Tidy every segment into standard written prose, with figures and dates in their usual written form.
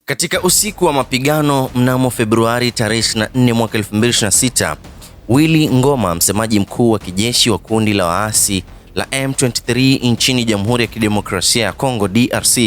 Katika usiku wa mapigano mnamo Februari tarehe 24 mwaka 2026, Willy Ngoma, msemaji mkuu wa kijeshi wa kundi la waasi la M23 nchini Jamhuri ya Kidemokrasia ya Kongo DRC,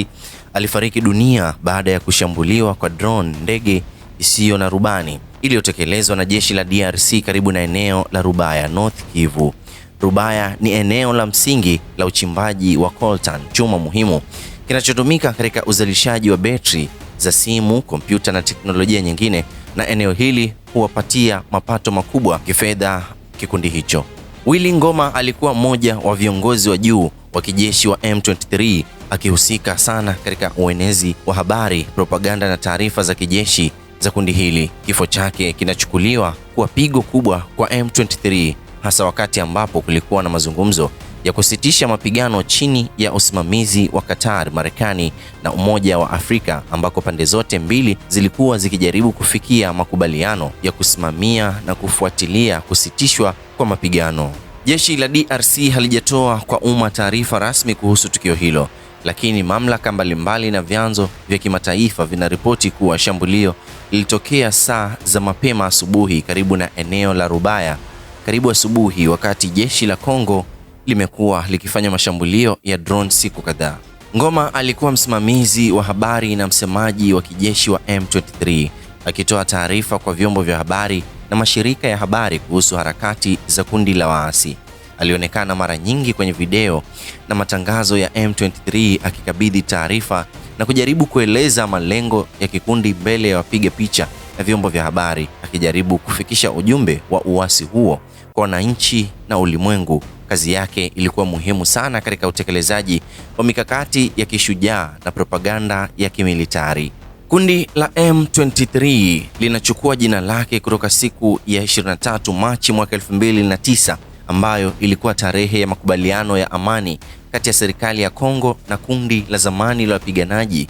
alifariki dunia baada ya kushambuliwa kwa drone, ndege isiyo na rubani iliyotekelezwa na jeshi la DRC karibu na eneo la Rubaya, North Kivu. Rubaya ni eneo la msingi la uchimbaji wa coltan, chuma muhimu kinachotumika katika uzalishaji wa betri za simu, kompyuta na teknolojia nyingine, na eneo hili huwapatia mapato makubwa kifedha kikundi hicho. Willy Ngoma alikuwa mmoja wa viongozi wa juu wa kijeshi wa M23, akihusika sana katika uenezi wa habari, propaganda na taarifa za kijeshi za kundi hili. Kifo chake kinachukuliwa kuwa pigo kubwa kwa M23, hasa wakati ambapo kulikuwa na mazungumzo ya kusitisha mapigano chini ya usimamizi wa Qatar, Marekani na Umoja wa Afrika, ambako pande zote mbili zilikuwa zikijaribu kufikia makubaliano ya kusimamia na kufuatilia kusitishwa kwa mapigano. Jeshi la DRC halijatoa kwa umma taarifa rasmi kuhusu tukio hilo, lakini mamlaka mbalimbali na vyanzo vya kimataifa vinaripoti kuwa shambulio lilitokea saa za mapema asubuhi karibu na eneo la Rubaya karibu asubuhi, wakati jeshi la Kongo limekuwa likifanya mashambulio ya drone siku kadhaa. Ngoma alikuwa msimamizi wa habari na msemaji wa kijeshi wa M23, akitoa taarifa kwa vyombo vya habari na mashirika ya habari kuhusu harakati za kundi la waasi. Alionekana mara nyingi kwenye video na matangazo ya M23 akikabidhi taarifa na kujaribu kueleza malengo ya kikundi mbele ya wapiga picha na vyombo vya habari, akijaribu kufikisha ujumbe wa uasi huo kwa wananchi na ulimwengu. Kazi yake ilikuwa muhimu sana katika utekelezaji wa mikakati ya kishujaa na propaganda ya kimilitari. Kundi la M23 linachukua jina lake kutoka siku ya 23 Machi mwaka 2009, ambayo ilikuwa tarehe ya makubaliano ya amani kati ya serikali ya Kongo na kundi la zamani la wapiganaji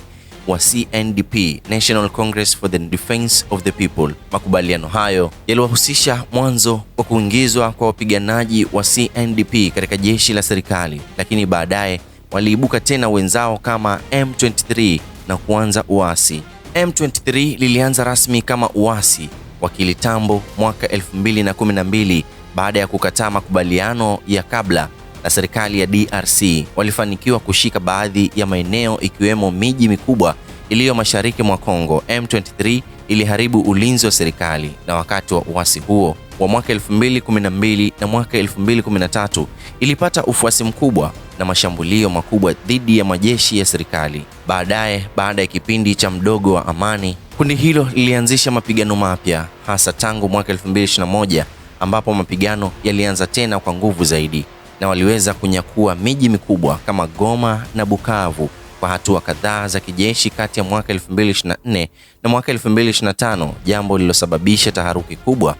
wa CNDP, National Congress for the Defense of the People. Makubaliano hayo yaliwahusisha mwanzo wa kuingizwa kwa wapiganaji wa CNDP katika jeshi la serikali, lakini baadaye waliibuka tena wenzao kama M23 na kuanza uasi. M23 lilianza rasmi kama uasi wa kilitambo mwaka 2012 baada ya kukataa makubaliano ya kabla na serikali ya DRC. Walifanikiwa kushika baadhi ya maeneo ikiwemo miji mikubwa iliyo mashariki mwa Kongo. M23 iliharibu ulinzi wa serikali, na wakati wa uasi huo wa mwaka 2012 na mwaka 2013 ilipata ufuasi mkubwa na mashambulio makubwa dhidi ya majeshi ya serikali. Baadaye, baada ya kipindi cha mdogo wa amani, kundi hilo lilianzisha mapigano mapya, hasa tangu mwaka 2021 ambapo mapigano yalianza tena kwa nguvu zaidi, na waliweza kunyakua miji mikubwa kama Goma na Bukavu kwa hatua kadhaa za kijeshi kati ya mwaka 2024 na mwaka 2025, jambo lililosababisha taharuki kubwa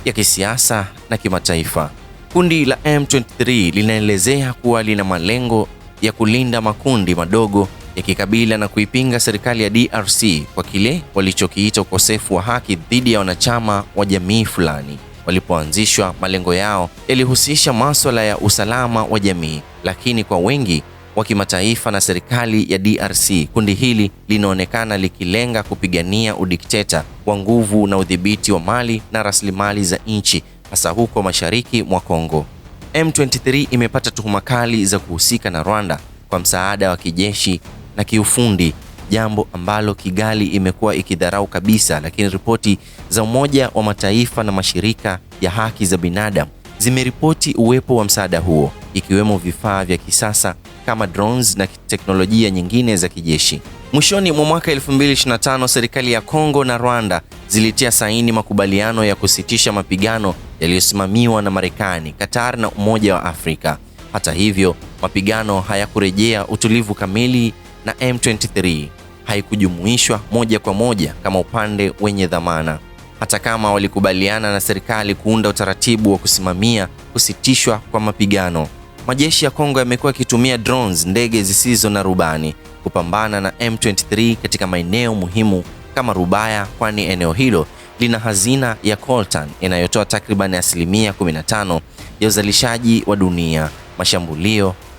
ya kisiasa na kimataifa. Kundi la M23 linaelezea kuwa lina malengo ya kulinda makundi madogo ya kikabila na kuipinga serikali ya DRC kwa kile walichokiita ukosefu wa haki dhidi ya wanachama wa jamii fulani. Walipoanzishwa, malengo yao yalihusisha masuala ya usalama wa jamii, lakini kwa wengi wa kimataifa na serikali ya DRC, kundi hili linaonekana likilenga kupigania udikteta wa nguvu na udhibiti wa mali na rasilimali za nchi, hasa huko mashariki mwa Kongo. M23 imepata tuhuma kali za kuhusika na Rwanda kwa msaada wa kijeshi na kiufundi, jambo ambalo Kigali imekuwa ikidharau kabisa, lakini ripoti za Umoja wa Mataifa na mashirika ya haki za binadamu zimeripoti uwepo wa msaada huo, ikiwemo vifaa vya kisasa kama drones na teknolojia nyingine za kijeshi. Mwishoni mwa mwaka 2025, serikali ya Kongo na Rwanda zilitia saini makubaliano ya kusitisha mapigano yaliyosimamiwa na Marekani, Qatar na Umoja wa Afrika. Hata hivyo, mapigano hayakurejea utulivu kamili na M23 haikujumuishwa moja kwa moja kama upande wenye dhamana. Hata kama walikubaliana na serikali kuunda utaratibu wa kusimamia kusitishwa kwa mapigano, majeshi ya Kongo yamekuwa yakitumia drones, ndege zisizo na rubani, kupambana na M23 katika maeneo muhimu kama Rubaya, kwani eneo hilo lina hazina ya coltan inayotoa takriban 15% ya uzalishaji wa dunia.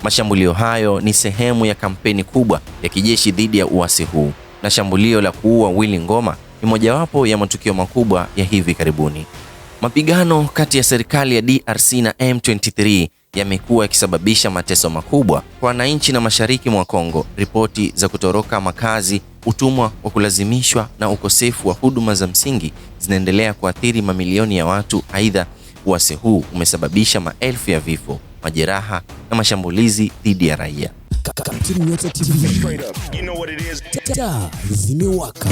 Mashambulio hayo ni sehemu ya kampeni kubwa ya kijeshi dhidi ya uasi huu. na shambulio la kuua Willy Ngoma ni mojawapo ya matukio makubwa ya hivi karibuni. Mapigano kati ya serikali ya DRC na M23 yamekuwa yakisababisha mateso makubwa kwa wananchi na mashariki mwa Kongo. Ripoti za kutoroka makazi, utumwa wa kulazimishwa na ukosefu wa huduma za msingi zinaendelea kuathiri mamilioni ya watu. Aidha, uasi huu umesababisha maelfu ya vifo, majeraha na mashambulizi dhidi ya raia. Taa zimewaka.